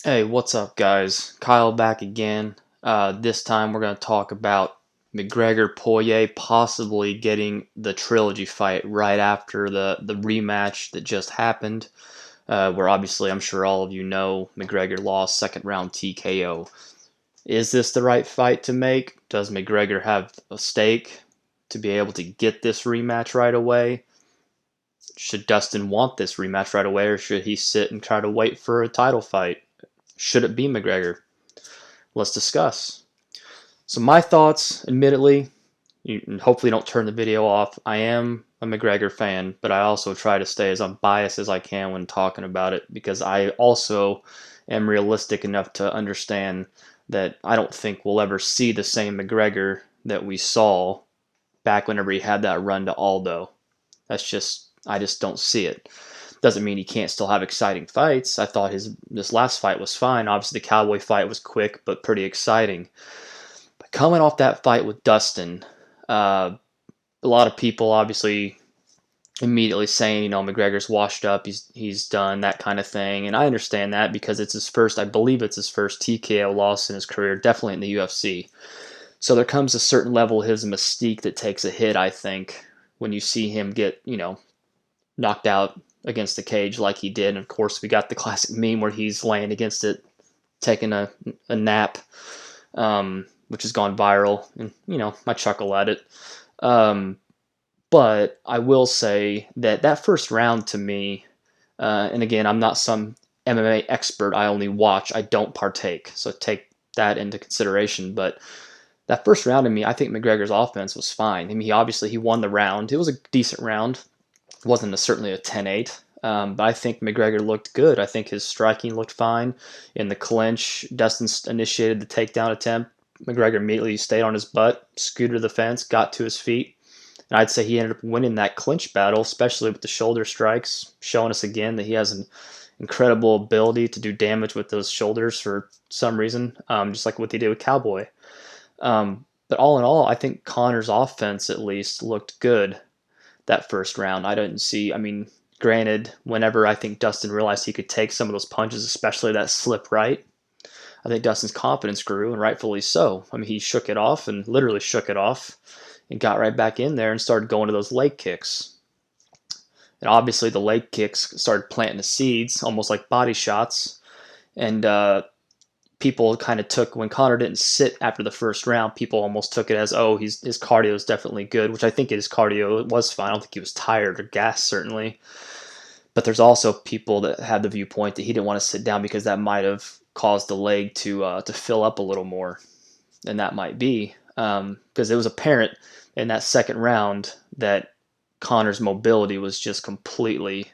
Hey, what's up, guys? Kyle back again. This time we're going to talk about McGregor Poirier possibly getting the trilogy fight right after the rematch that just happened, where obviously I'm sure all of you know McGregor lost second round TKO. Is this the right fight to make? Does McGregor have a stake to be able to get this rematch right away? Should Dustin want this rematch right away, or should he sit and try to wait for a title fight? Should it be McGregor? Let's discuss. So my thoughts, admittedly, you hopefully don't turn the video off. I am a McGregor fan, but I also try to stay as unbiased as I can when talking about it because I also am realistic enough to understand that I don't think we'll ever see the same McGregor that we saw back whenever he had that run to Aldo. I just don't see it. Doesn't mean he can't still have exciting fights. I thought this last fight was fine. Obviously, the Cowboy fight was quick but pretty exciting. But coming off that fight with Dustin, a lot of people obviously immediately saying, McGregor's washed up, he's done, that kind of thing. And I understand that because it's his first, I believe it's his first TKO loss in his career, definitely in the UFC. So there comes a certain level of his mystique that takes a hit, I think, when you see him get, knocked out against the cage like he did. And of course, we got the classic meme where he's laying against it, taking a nap, which has gone viral. And, I chuckle at it. But I will say that that first round to me, and again, I'm not some MMA expert. I only watch. I don't partake. So take that into consideration. But that first round to me, I think McGregor's offense was fine. I mean, he won the round. It was a decent round. It wasn't certainly a 10-8. But I think McGregor looked good. I think his striking looked fine. In the clinch, Dustin initiated the takedown attempt. McGregor immediately stayed on his butt, scooted to the fence, got to his feet. And I'd say he ended up winning that clinch battle, especially with the shoulder strikes, showing us again that he has an incredible ability to do damage with those shoulders for some reason, just like what he did with Cowboy. But all in all, I think Conor's offense at least looked good that first round. I mean, granted, whenever I think Dustin realized he could take some of those punches, especially that slip right, I think Dustin's confidence grew, and rightfully so. I mean, he shook it off and literally shook it off and got right back in there and started going to those leg kicks. And obviously, the leg kicks started planting the seeds, almost like body shots. And people kind of took, when Conor didn't sit after the first round, people almost took it as, oh, his cardio is definitely good, which I think his cardio was fine. I don't think he was tired or gassed, certainly. But there's also people that had the viewpoint that he didn't want to sit down because that might have caused the leg to fill up a little more, and that might be because it was apparent in that second round that Conor's mobility was just completely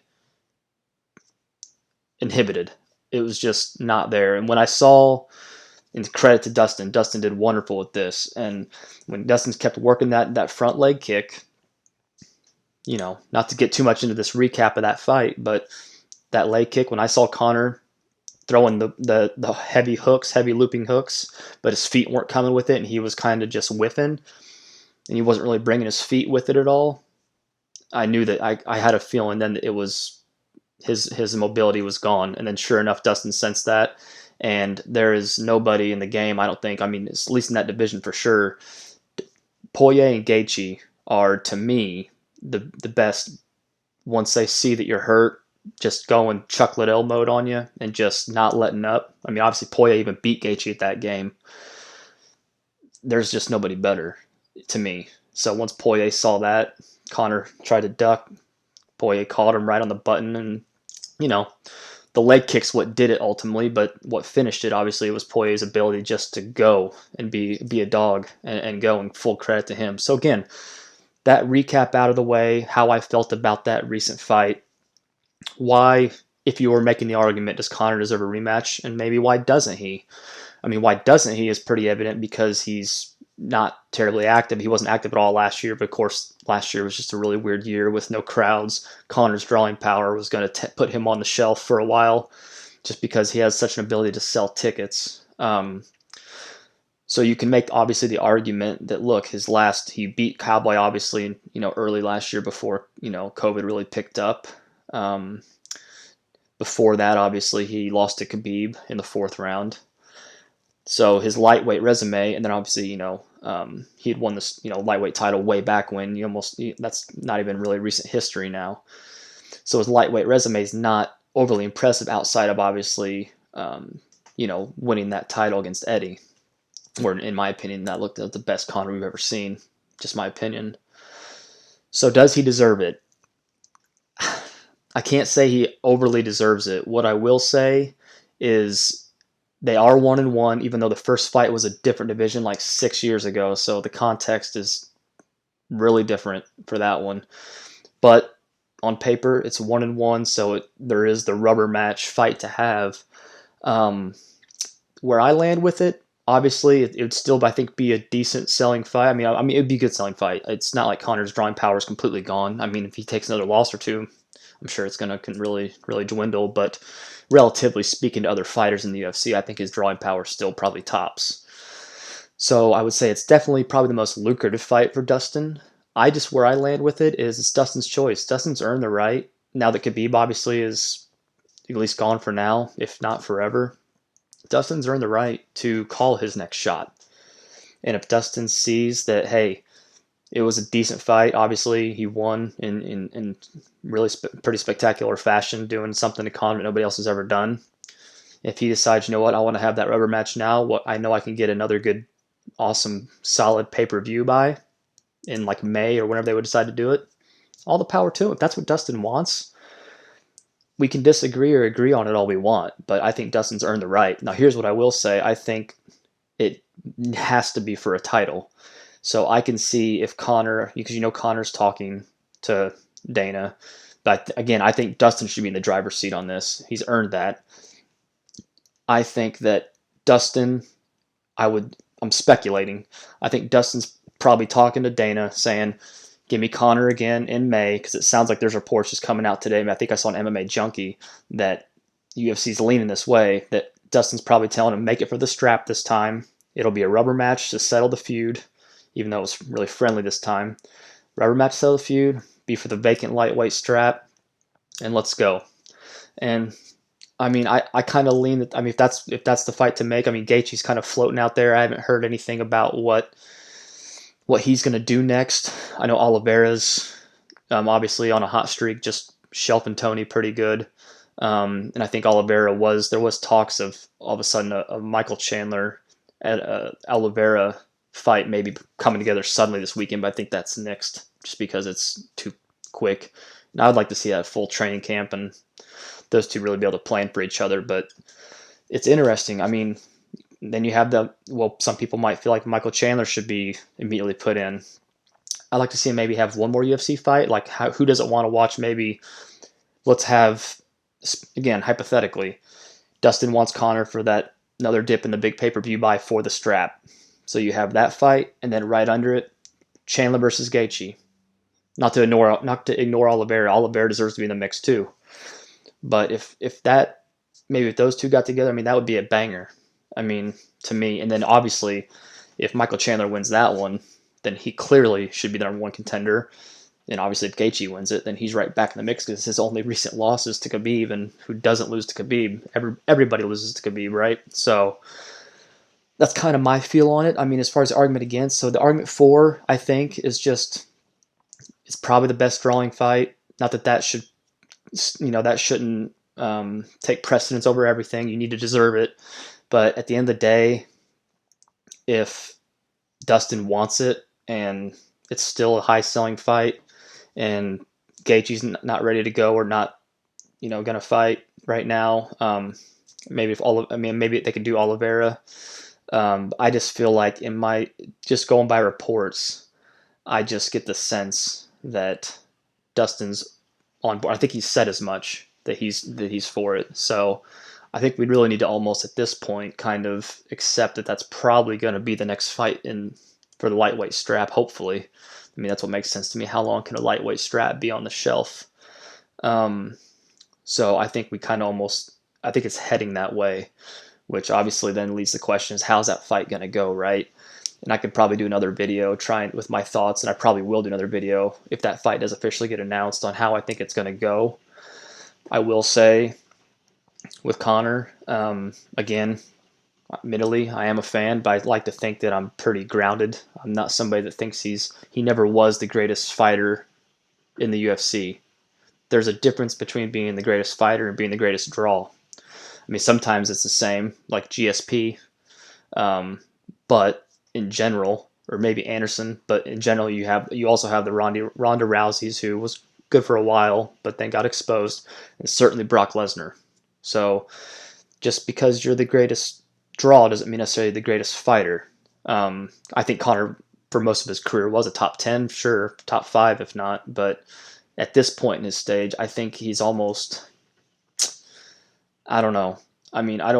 inhibited. It was just not there. And when I saw, and credit to Dustin, Dustin did wonderful with this. And when Dustin's kept working that front leg kick, not to get too much into this recap of that fight, but that leg kick, when I saw Conor throwing the heavy hooks, heavy looping hooks, but his feet weren't coming with it, and he was kind of just whiffing, and he wasn't really bringing his feet with it at all. I knew that I had a feeling then that it was his mobility was gone. And then sure enough, Dustin sensed that, and there is nobody in the game, I don't think, I mean, at least in that division for sure. Poirier and Gaethje are, to me, the best. Once they see that you're hurt, just going Chuck Liddell mode on you and just not letting up. I mean, obviously Poirier even beat Gaethje at that game. There's just nobody better to me. So once Poirier saw that, Conor tried to duck. Poirier caught him right on the button, and the leg kick's what did it ultimately, but what finished it obviously was Poirier's ability just to go and be a dog and go, and full credit to him. So again, that recap out of the way, how I felt about that recent fight. Why, if you were making the argument, does Conor deserve a rematch? And maybe why doesn't he? I mean, why doesn't he is pretty evident because he's not terribly active. He wasn't active at all last year, but of course, last year was just a really weird year with no crowds. Conor's drawing power was going to put him on the shelf for a while just because he has such an ability to sell tickets. So you can make obviously the argument that, look, he beat Cowboy obviously, early last year before, COVID really picked up. But Before that, obviously, he lost to Khabib in the 4th round. So his lightweight resume, and then obviously, he had won this, lightweight title way back when. That's not even really recent history now. So his lightweight resume is not overly impressive outside of obviously, winning that title against Eddie. Or in my opinion, that looked like the best Conor we've ever seen. Just my opinion. So does he deserve it? I can't say he overly deserves it. What I will say is they are 1-1, even though the first fight was a different division like 6 years ago. So the context is really different for that one. But on paper, it's 1-1, so there is the rubber match fight to have. Where I land with it, obviously, it would still, I think, be a decent selling fight. I mean, it'd be a good selling fight. It's not like Conor's drawing power is completely gone. I mean, if he takes another loss or two, I'm sure it's going to really, really dwindle. But relatively speaking to other fighters in the UFC, I think his drawing power still probably tops. So I would say it's definitely probably the most lucrative fight for Dustin. Where I land with it is it's Dustin's choice. Dustin's earned the right. Now that Khabib obviously is at least gone for now, if not forever, Dustin's earned the right to call his next shot. And if Dustin sees that, hey, it was a decent fight, obviously he won in really pretty spectacular fashion, doing something to Conor that nobody else has ever done. If he decides, you know what, I want to have that rubber match now, I know I can get another good, awesome, solid pay-per-view by in like May or whenever they would decide to do it, all the power to him. If that's what Dustin wants, we can disagree or agree on it all we want, but I think Dustin's earned the right. Now, here's what I will say. I think it has to be for a title. So I can see if Conor, because Conor's talking to Dana, but again, I think Dustin should be in the driver's seat on this. He's earned that. I think that Dustin, I'm speculating. I think Dustin's probably talking to Dana saying, give me Conor again in May, because it sounds like there's reports just coming out today. I think I saw an MMA junkie that UFC's leaning this way, that Dustin's probably telling him, make it for the strap this time. It'll be a rubber match to settle the feud, even though it was really friendly this time. Rubber match to settle the feud, be for the vacant lightweight strap, and let's go. And I mean, I kind of lean that. I mean, if that's the fight to make, I mean, Gaethje's kind of floating out there. I haven't heard anything about what he's going to do next. I know Oliveira's obviously on a hot streak, just shelving Tony pretty good. And I think there was talks of all of a sudden a Michael Chandler at Oliveira fight maybe coming together suddenly this weekend, but I think that's next just because it's too quick. And I would like to see that full training camp and those two really be able to plan for each other. But it's interesting. I mean, then you have some people might feel like Michael Chandler should be immediately put in. I'd like to see him maybe have one more UFC fight. Like, who doesn't want to watch maybe, let's have, again, hypothetically, Dustin wants Conor for that another dip in the big pay-per-view buy for the strap. So you have that fight, and then right under it, Chandler versus Gaethje. Not to ignore Oliveira. Oliveira deserves to be in the mix too. But if those two got together, I mean, that would be a banger. I mean, to me. And then obviously, if Michael Chandler wins that one, then he clearly should be the number one contender. And obviously, if Gaethje wins it, then he's right back in the mix because his only recent losses to Khabib, and who doesn't lose to Khabib? Everybody loses to Khabib, right? So that's kind of my feel on it. I mean, as far as the argument against, so the argument for, I think, is just it's probably the best drawing fight. Not that shouldn't take precedence over everything. You need to deserve it. But at the end of the day, if Dustin wants it and it's still a high-selling fight and Gaethje's not ready to go or not, going to fight right now, maybe they could do Oliveira. I just feel like just going by reports, I just get the sense that Dustin's on board. I think he's said as much that he's for it. So I think we'd really need to almost at this point kind of accept that that's probably going to be the next fight for the lightweight strap, hopefully. I mean, that's what makes sense to me. How long can a lightweight strap be on the shelf? So I think I think it's heading that way, which obviously then leads to the question is how's that fight going to go, right? And I could probably do another video trying with my thoughts, and I probably will do another video if that fight does officially get announced on how I think it's going to go. I will say with Conor. Again, admittedly, I am a fan, but I like to think that I'm pretty grounded. I'm not somebody that thinks he never was the greatest fighter in the UFC. There's a difference between being the greatest fighter and being the greatest draw. I mean, sometimes it's the same, like GSP, but in general, or maybe Anderson, but in general, you also have the Ronda Rouseys, who was good for a while, but then got exposed, and certainly Brock Lesnar. So just because you're the greatest draw doesn't mean necessarily the greatest fighter. I think Conor, for most of his career, was a top 10, sure, top 5 if not, but at this point in his stage, I think he's almost, I don't know. I mean, I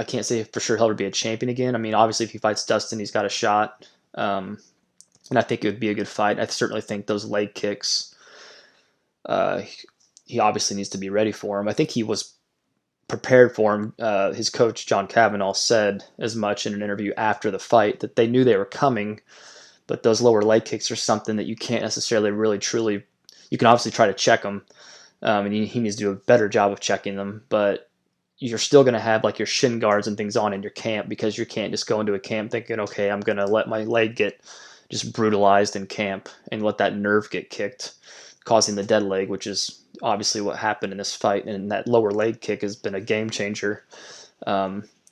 can't say for sure he'll ever be a champion again. I mean, obviously, if he fights Dustin, he's got a shot, and I think it would be a good fight. I certainly think those leg kicks, uh, he obviously needs to be ready for him. I think he was prepared for him. His coach John Kavanaugh said as much in an interview after the fight that they knew they were coming, but those lower leg kicks are something that you can't necessarily really truly. You can obviously try to check them, and he needs to do a better job of checking them. But you're still going to have like your shin guards and things on in your camp, because you can't just go into a camp thinking, okay, I'm going to let my leg get just brutalized in camp and let that nerve get kicked, causing the dead leg, which is obviously what happened in this fight. And that lower leg kick has been a game changer.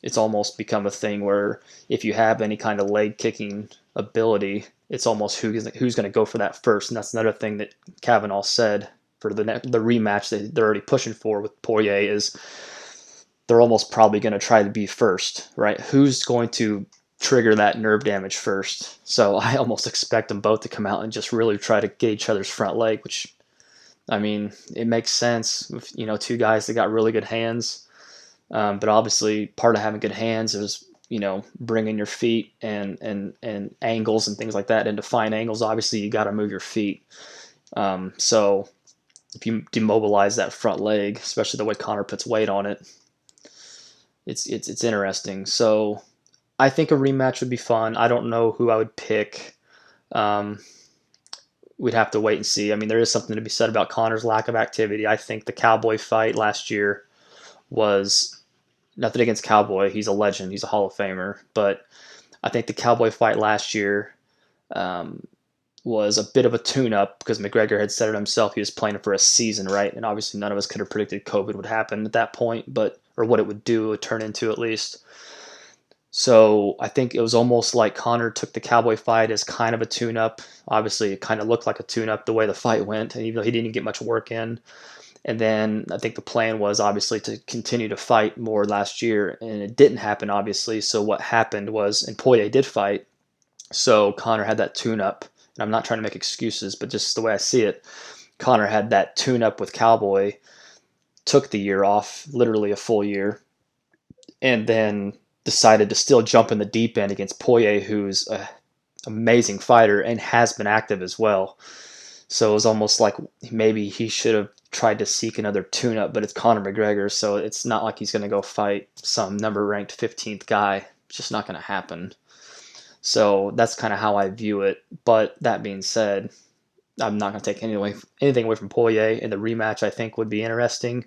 It's almost become a thing where if you have any kind of leg kicking ability, it's almost who's going to go for that first. And that's another thing that Kavanaugh said for the rematch that they're already pushing for with Poirier is they're almost probably going to try to be first, right? Who's going to trigger that nerve damage first? So I almost expect them both to come out and just really try to get each other's front leg, which, I mean, it makes sense with, two guys that got really good hands. But obviously part of having good hands is, bringing your feet and angles and things like that into fine angles. Obviously you got to move your feet. So if you demobilize that front leg, especially the way Conor puts weight on it, it's interesting. So I think a rematch would be fun. I don't know who I would pick. We'd have to wait and see. I mean, there is something to be said about Conor's lack of activity. I think the Cowboy fight last year was nothing against Cowboy. He's a legend. He's a Hall of Famer. But I think the Cowboy fight last year was a bit of a tune-up because McGregor had said it himself. He was playing for a season, right? And obviously none of us could have predicted COVID would happen at that point, or what it would do, it would turn into at least. So I think it was almost like Conor took the Cowboy fight as kind of a tune-up. Obviously, it kind of looked like a tune-up the way the fight went, and even though he didn't get much work in. And then I think the plan was obviously to continue to fight more last year, and it didn't happen, obviously. So what happened was, and Poirier did fight, so Conor had that tune-up. And I'm not trying to make excuses, but just the way I see it, Conor had that tune-up with Cowboy, took the year off, literally a full year, and then decided to still jump in the deep end against Poirier, who's an amazing fighter and has been active as well. So it was almost like maybe he should have tried to seek another tune-up, but it's Conor McGregor, so it's not like he's going to go fight some number-ranked 15th guy. It's just not going to happen. So that's kind of how I view it. But that being said, I'm not going to take anything away from Poirier. And the rematch, I think, would be interesting,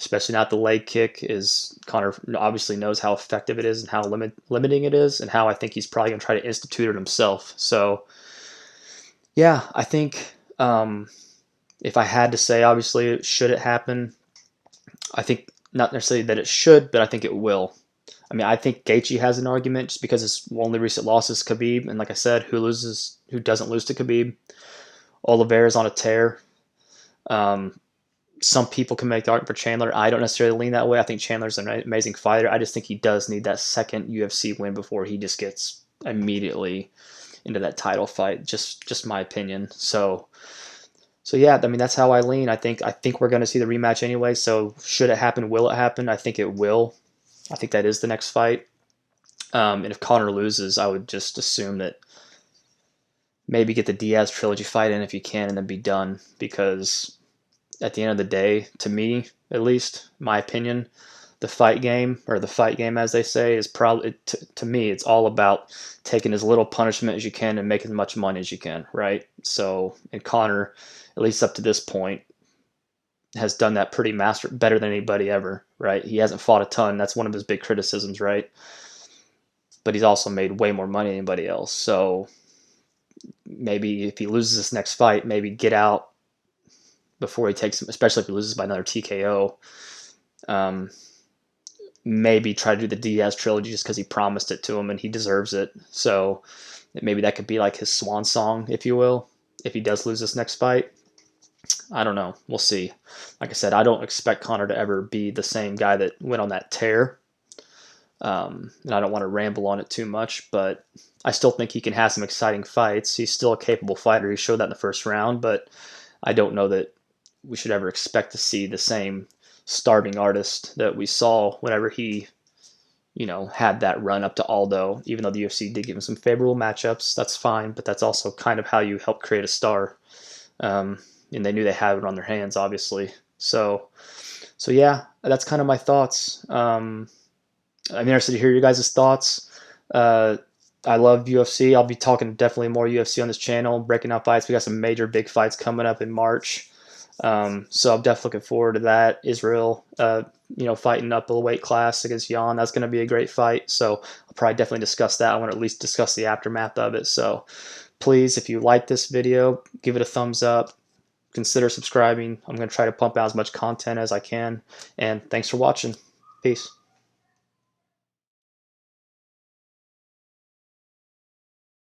especially not the leg kick. Is Conor obviously knows how effective it is and how limiting it is, and how I think he's probably going to try to institute it himself. So, yeah, I think if I had to say, obviously, should it happen, I think not necessarily that it should, but I think it will. I mean, I think Gaethje has an argument just because his only recent loss is Khabib, and like I said, who doesn't lose to Khabib? Oliveira's on a tear. Some people can make the argument for Chandler. I don't necessarily lean that way. I think Chandler's an amazing fighter. I just think he does need that second UFC win before he just gets immediately into that title fight. Just my opinion. So yeah, I mean that's how I lean. I think we're going to see the rematch anyway. So should it happen? Will it happen? I think it will. I think that is the next fight. And if Conor loses, I would just assume that maybe get the Diaz trilogy fight in if you can and then be done. Because at the end of the day, to me, at least, my opinion, the fight game as they say, is probably, to me, it's all about taking as little punishment as you can and making as much money as you can, right? So, and Conor, at least up to this point, has done that pretty better than anybody ever, right? He hasn't fought a ton. That's one of his big criticisms, right? But he's also made way more money than anybody else. So maybe if he loses this next fight, maybe get out before he takes him, especially if he loses by another TKO. Maybe try to do the Diaz trilogy just because he promised it to him and he deserves it. So maybe that could be like his swan song, if you will, if he does lose this next fight. I don't know. We'll see. Like I said, I don't expect Conor to ever be the same guy that went on that tear. And I don't want to ramble on it too much, but I still think he can have some exciting fights. He's still a capable fighter. He showed that in the first round, but I don't know that we should ever expect to see the same starving artist that we saw whenever he, had that run up to Aldo. Even though the UFC did give him some favorable matchups, that's fine, but that's also kind of how you help create a star. And they knew they had it on their hands, obviously. So yeah, that's kind of my thoughts. I'm interested to hear your guys' thoughts. I love UFC. I'll be talking definitely more UFC on this channel, breaking out fights. We got some major big fights coming up in March. So I'm definitely looking forward to that. Israel, fighting up a weight class against Jan. That's going to be a great fight. So I'll probably definitely discuss that. I want to at least discuss the aftermath of it. So please, if you like this video, give it a thumbs up. Consider subscribing. I'm going to try to pump out as much content as I can. And thanks for watching. Peace.